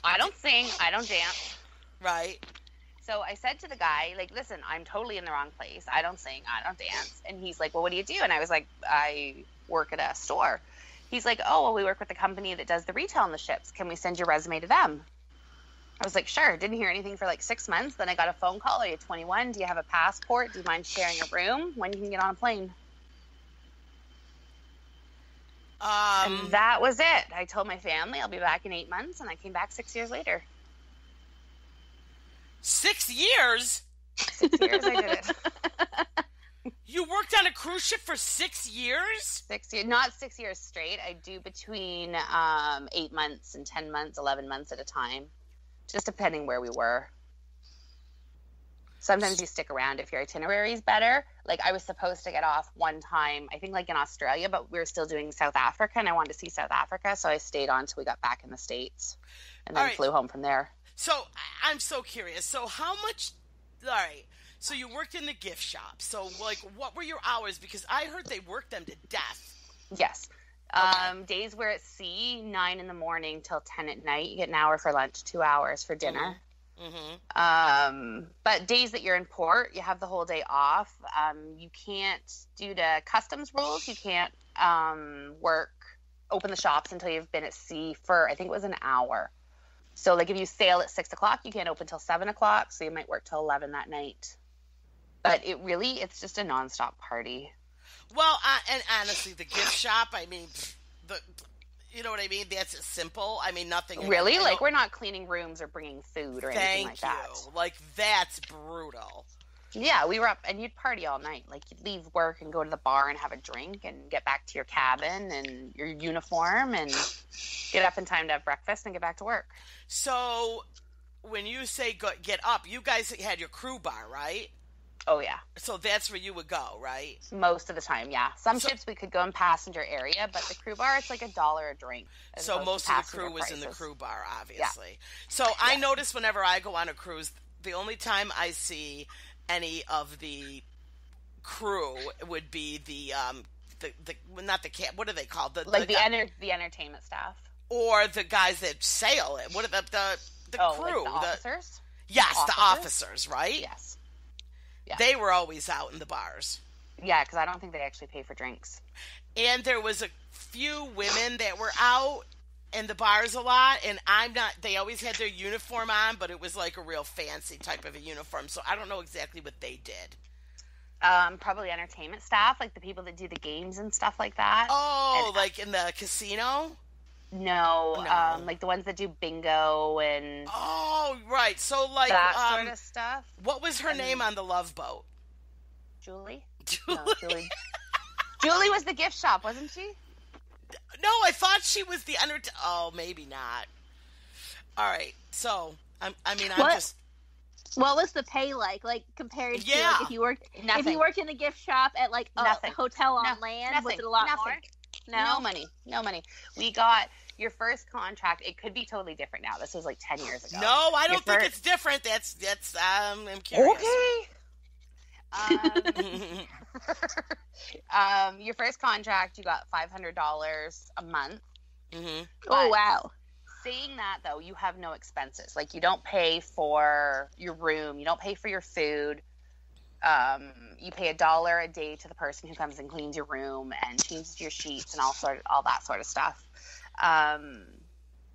I don't sing. I don't dance. Right. So I said to the guy, like, listen, I'm totally in the wrong place. I don't sing. I don't dance. And he's like, well, what do you do? And I was like, I work at a store. He's like, oh, well, we work with the company that does the retail on the ships. Can we send your resume to them? I was like, sure. Didn't hear anything for like 6 months. Then I got a phone call. Are you 21? Do you have a passport? Do you mind sharing a room? When can you get on a plane? And that was it. I told my family I'll be back in 8 months, and I came back 6 years later. 6 years? 6 years I did it. You worked on a cruise ship for 6 years? 6 years, not 6 years straight. I do between 8 months and 10 months, 11 months at a time, just depending where we were. Sometimes you stick around if your itinerary is better. Like I was supposed to get off one time, I think like in Australia, but we were still doing South Africa, and I wanted to see South Africa, so I stayed on until we got back in the States, and then flew home from there. So I'm so curious. So how much? All right. So you worked in the gift shop. So like, what were your hours? Because I heard they worked them to death. Yes. Okay. Days we're at sea, 9 in the morning till 10 at night. You get an hour for lunch, 2 hours for dinner. Mm-hmm. But days that you're in port, you have the whole day off. You can't, due to customs rules, you can't open the shops until you've been at sea for, I think it was an hour. So like if you sail at 6 o'clock, you can't open till 7 o'clock. So you might work till 11 that night. But it's just a nonstop party. Well, and honestly, the gift shop, I mean, you know what I mean? That's simple. I mean, nothing. Really? Like we're not cleaning rooms or bringing food or anything like that. Thank you. Like that's brutal. Yeah, we were up, and you'd party all night. Like you'd leave work and go to the bar and have a drink and get back to your cabin and your uniform and get up in time to have breakfast and get back to work. So when you say get up, you guys had your crew bar, right? Oh, yeah. So that's where you would go, right? Most of the time, yeah. Some ships we could go in passenger area, but the crew bar, it's like $1 a drink. So most of the crew was in the crew bar, obviously. Yeah. So I notice whenever I go on a cruise, the only time I see any of the crew would be the not the cat. What are they called? The entertainment staff, or the guys that sail it. What are the crew? Like the officers. Yes, the officers, right? Yes. Yeah. They were always out in the bars. Yeah, because I don't think they actually pay for drinks. And there was a few women that were out in the bars a lot, and they always had their uniform on, but it was like a real fancy type of a uniform, so I don't know exactly what they did. Probably entertainment staff, like the people that do the games and stuff like that. Oh, like in the casino? No, like the ones that do bingo and... Oh, right, so like... that sort of stuff. What was her name on the Love Boat? Julie? No, Julie. Julie was the gift shop, wasn't she? No, I thought she was the Oh, maybe not. All right, so I'm just. What was the pay like compared to like, if you worked in a gift shop at like a hotel on land? Was it a lot more? No money. We got your first contract. It could be totally different now. This was like 10 years ago. No, I don't think it's different. That's I'm curious. Okay. Your first contract, you got $500 a month. Mm-hmm. Oh, wow. Saying that, though, you have no expenses. Like, you don't pay for your room. You don't pay for your food. You pay $1 a day to the person who comes and cleans your room and changes your sheets and all that sort of stuff.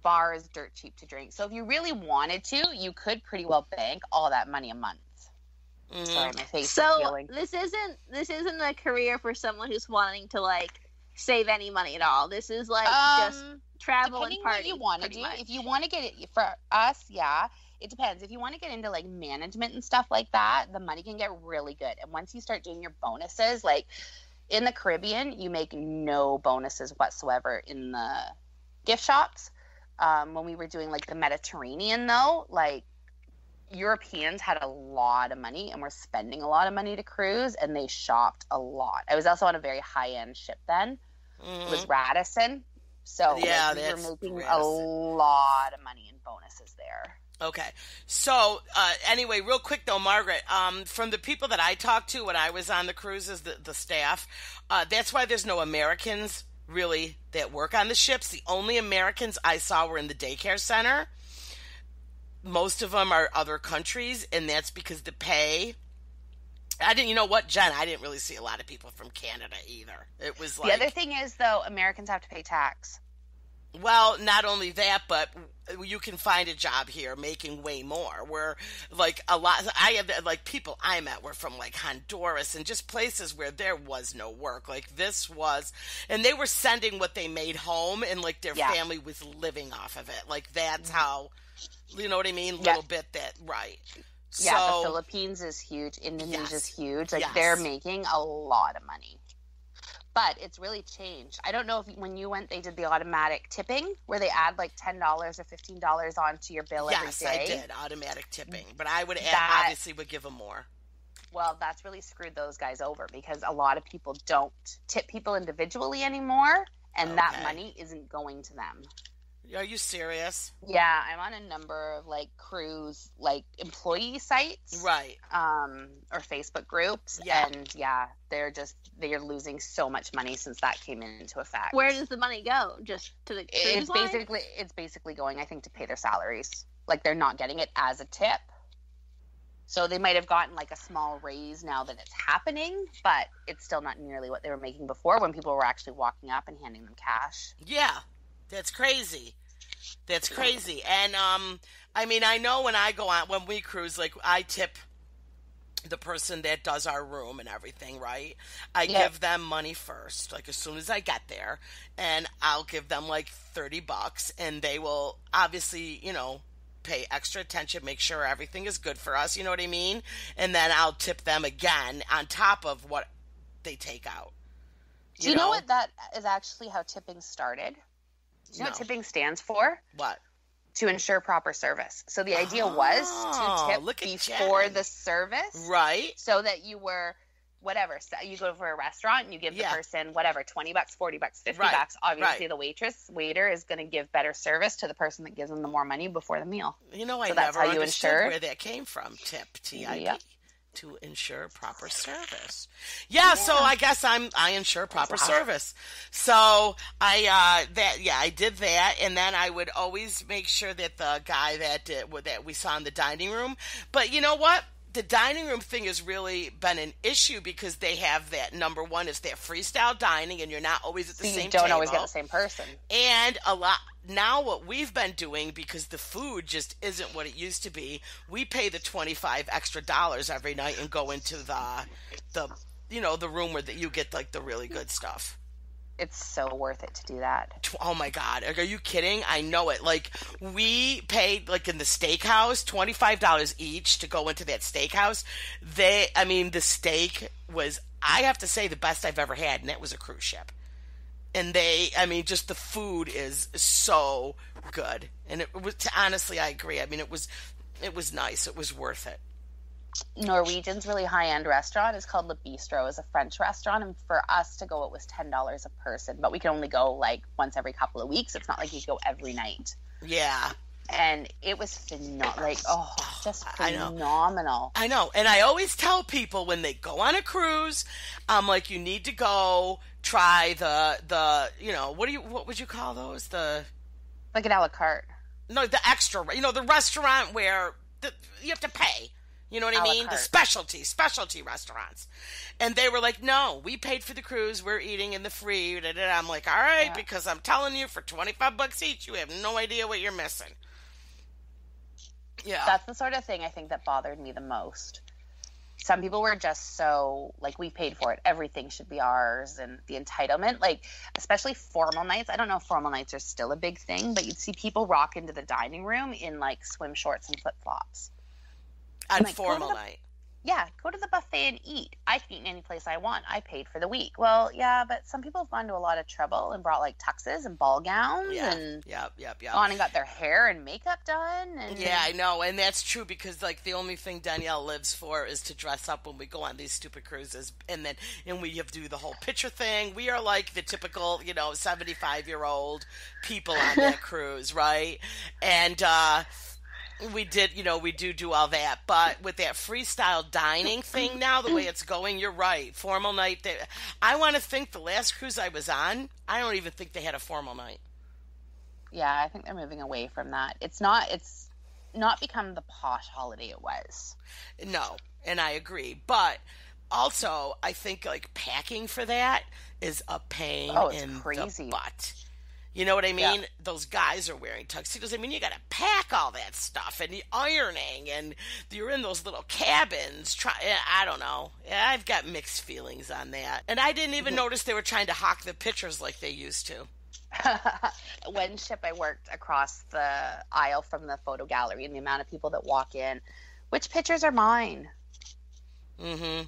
Bar is dirt cheap to drink. So if you really wanted to, you could pretty well bank all that money a month. Mm-hmm. Sorry, my face is So feeling. this isn't a career for someone who's wanting to like save any money at all. This is like just travel and party. What you want to do. much. If you want to get it, for us, yeah, it depends. If you want to get into like management and stuff like that, the money can get really good. And once you start doing your bonuses, like in the Caribbean, you make no bonuses whatsoever in the gift shops. When we were doing like the Mediterranean, though, like Europeans had a lot of money and were spending a lot of money to cruise, and they shopped a lot. I was also on a very high-end ship then. Mm-hmm. It was Radisson. So yeah, we were making a lot of money in bonuses there. Okay. So anyway, real quick though, Margaret, from the people that I talked to when I was on the cruises, the staff, that's why there's no Americans really that work on the ships. The only Americans I saw were in the daycare center. most of them are other countries, and that's because the pay. You know what, Jen? I didn't really see a lot of people from Canada either. It was like. The other thing is, though, Americans have to pay tax. Well, not only that, but you can find a job here making way more. Where, like, a lot, I have, like, people I met were from, like, Honduras and just places where there was no work. Like, this was, and they were sending what they made home, and, like, their family was living off of it. Like, that's how, you know what I mean? Little bit that, right. Yeah, so, the Philippines is huge. Indonesia's huge. Like, they're making a lot of money. But it's really changed. I don't know if when you went, they did the automatic tipping where they add like $10 or $15 onto your bill every day. Yes, I did. Automatic tipping. But I would obviously would give them more. Well, that's really screwed those guys over because a lot of people don't tip people individually anymore. And that money isn't going to them. Are you serious? Yeah, I'm on a number of like cruise like employee sites, right? Or Facebook groups, and they're losing so much money since that came into effect. Where does the money go? Just to the cruise line? It's basically going, I think, to pay their salaries. Like they're not getting it as a tip, so they might have gotten like a small raise now that it's happening, but it's still not nearly what they were making before when people were actually walking up and handing them cash. Yeah. That's crazy. That's crazy. And, I mean, I know when I go out, when we cruise, like, I tip the person that does our room and everything, right? I give them money first, like, as soon as I get there. And I'll give them, like, $30, and they will obviously, you know, pay extra attention, make sure everything is good for us, you know what I mean? And then I'll tip them again on top of what they take out. Do you know what that is actually how tipping started? Do you know what tipping stands for? What? To ensure proper service. So the idea was to tip before the service. Right. So that you were, whatever, so you go for a restaurant and you give the person, whatever, $20, $40, $50. Obviously the waiter is going to give better service to the person that gives them the more money before the meal. You know, I never understood where that came from. Tip, T-I-P. Yep. To ensure proper service. Yeah, so I guess I ensure proper service. So I did that, and then I would always make sure that the guy that we saw in the dining room. But you know what? The dining room thing has really been an issue because they have that, number one, is that freestyle dining, and you're not always at the same table. You don't always get the same person. And a lot now what we've been doing, because the food just isn't what it used to be, we pay the $25 extra every night and go into the room where you get like the really good stuff. It's so worth it to do that. Oh my God. Are you kidding? I know it. Like, we paid, like, in the steakhouse, $25 each to go into that steakhouse. The steak was, I have to say, the best I've ever had, and that was a cruise ship. And just the food is so good. And it was, honestly, I agree. I mean, it was nice. It was worth it. Norwegian's really high-end restaurant is called Le Bistro. It's a French restaurant, and for us to go, it was $10 a person. But we can only go like once every couple of weeks. It's not like you go every night. Yeah. And it was phenomenal. I know. And I always tell people when they go on a cruise, I'm like, you need to go try the what would you call those? Like an a la carte. No, the extra. The restaurant where you have to pay. You know what I mean? The specialty restaurants. And they were like, no, we paid for the cruise. We're eating in the free. I'm like, all right, because I'm telling you, for $25 each, you have no idea what you're missing. Yeah. That's the sort of thing I think that bothered me the most. Some people were just so, like, we paid for it. Everything should be ours, and the entitlement. Like, especially formal nights. I don't know if formal nights are still a big thing, but you'd see people rock into the dining room in, like, swim shorts and flip-flops. On formal night. Yeah, go to the buffet and eat. I can eat any place I want. I paid for the week. Well, yeah, but some people have gone to a lot of trouble and brought like tuxes and ball gowns and gone and got their hair and makeup done. And... Yeah, I know, and that's true because like the only thing Danielle lives for is to dress up when we go on these stupid cruises, and we have to do the whole picture thing. We are like the typical 75-year-old people on that cruise, right? And we do all that, but with that freestyle dining thing now, the way it's going, you're right. Formal night. I want to think the last cruise I was on, I don't even think they had a formal night. Yeah, I think they're moving away from that. It's not become the posh holiday it was. No, and I agree. But also, I think like packing for that is a pain in the butt. You know what I mean? Yeah. Those guys are wearing tuxedos. I mean, you got to pack all that stuff and the ironing, and you're in those little cabins. I don't know. I've got mixed feelings on that. And I didn't even notice they were trying to hawk the pictures like they used to. One ship I worked across the aisle from the photo gallery, and the amount of people that walk in, which pictures are mine? Mm-hmm.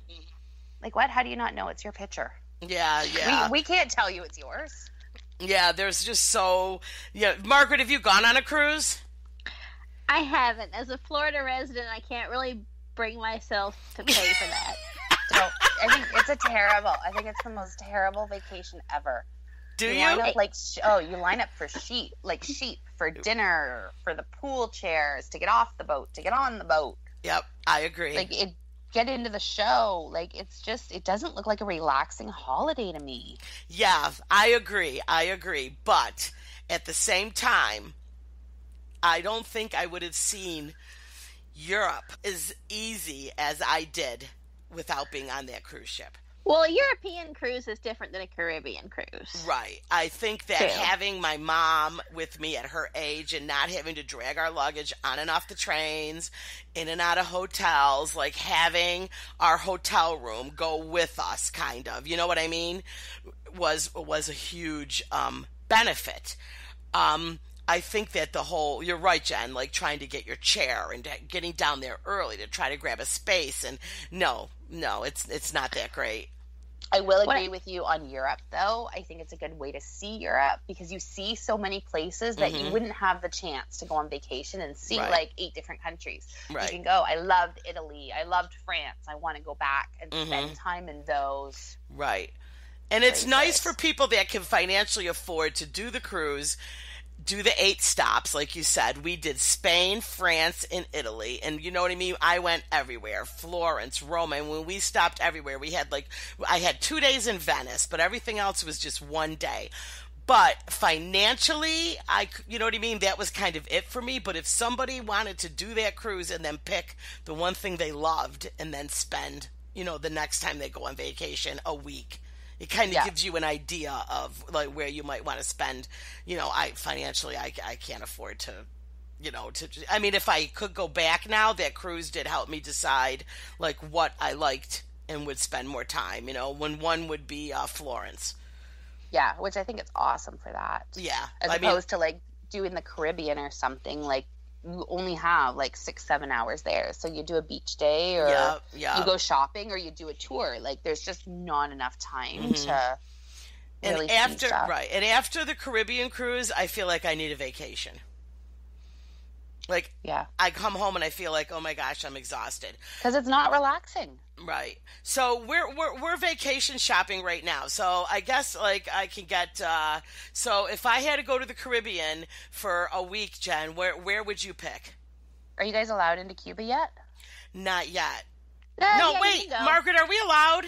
Like, what? How do you not know it's your picture? Yeah. We can't tell you it's yours. Yeah, there's just so... Yeah, Margaret, have you gone on a cruise? I haven't. As a Florida resident, I can't really bring myself to pay for that. So, I think it's I think it's the most terrible vacation ever. Do you? Line up you line up for sheep for dinner, for the pool chairs, to get off the boat, to get on the boat. Yep, I agree. Get into the show. It doesn't look like a relaxing holiday to me. Yeah, I agree. But at the same time, I don't think I would have seen Europe as easy as I did without being on that cruise ship. Well, a European cruise is different than a Caribbean cruise. Right. I think that having my mom with me at her age and not having to drag our luggage on and off the trains, in and out of hotels, like having our hotel room go with us, kind of, you know what I mean, was a huge benefit. I think that you're right, Jen, like trying to get your chair and getting down there early to try to grab a space. And no, it's not that great. I will agree with you on Europe, though. I think it's a good way to see Europe because you see so many places that you wouldn't have the chance to go on vacation and see like 8 different countries. Right. You can go. I loved Italy. I loved France. I want to go back and spend time in those. Right. And it's nice for people that can financially afford to do the cruise, do the 8 stops, like you said. We did Spain, France, and Italy. And you know what I mean? I went everywhere. Florence, Rome. And when we stopped everywhere, I had 2 days in Venice, but everything else was just 1 day. But financially, you know what I mean? That was kind of it for me. But if somebody wanted to do that cruise and then pick the one thing they loved and then spend, the next time they go on vacation, a week, it kind of gives you an idea of like where you might want to spend. I can't afford to, I mean, if I could go back now, that cruise did help me decide like what I liked and would spend more time, when one would be Florence. Yeah, which I think it's awesome for that. Yeah. As opposed to like doing the Caribbean or something, like you only have like 6-7 hours there. So you do a beach day or you go shopping or you do a tour. Like there's just not enough time to really see stuff. Right. And after the Caribbean cruise, I feel like I need a vacation. Like, I come home and I feel like, oh my gosh, I'm exhausted. Because it's not relaxing. Right. So we're vacation shopping right now. So I guess like I can get. So if I had to go to the Caribbean for a week, Jen, where would you pick? Are you guys allowed into Cuba yet? Not yet. No, wait, Margaret, are we allowed?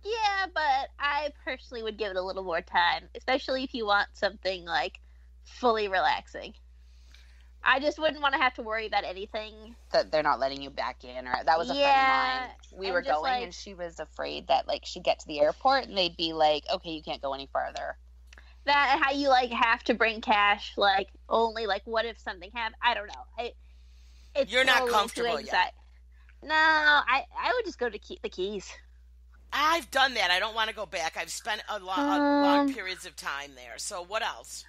Yeah, but I personally would give it a little more time, especially if you want something like fully relaxing. I just wouldn't want to have to worry about anything. That they're not letting you back in, or that was a friend of mine. We were going, and she was afraid that like she'd get to the airport and they'd be like, "Okay, you can't go any farther." That and how you like have to bring cash, like only like what if something happened? I don't know. You're not comfortable yet. No, I would just go to the Keys. I've done that. I don't want to go back. I've spent a long periods of time there. So what else?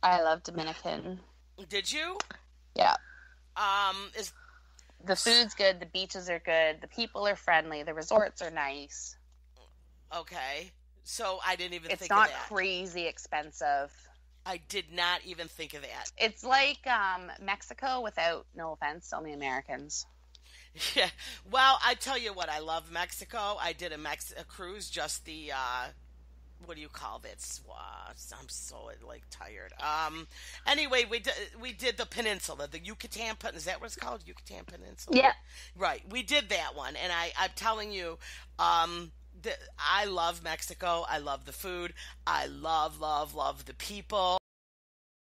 I love Dominican. Did you? Yeah. The food's good, the beaches are good, the people are friendly, the resorts are nice. Okay. So I didn't even think of that. It's not crazy expensive. I did not even think of that. It's like Mexico without, no offense, only Americans. Yeah. Well, I tell you what, I love Mexico. I did a cruise, just the what do you call this? I'm so like tired. Anyway, we did the peninsula, the Yucatan. Is that what it's called? Yucatan Peninsula. Yeah. Right. We did that one, and I'm telling you, I love Mexico. I love the food. I love the people.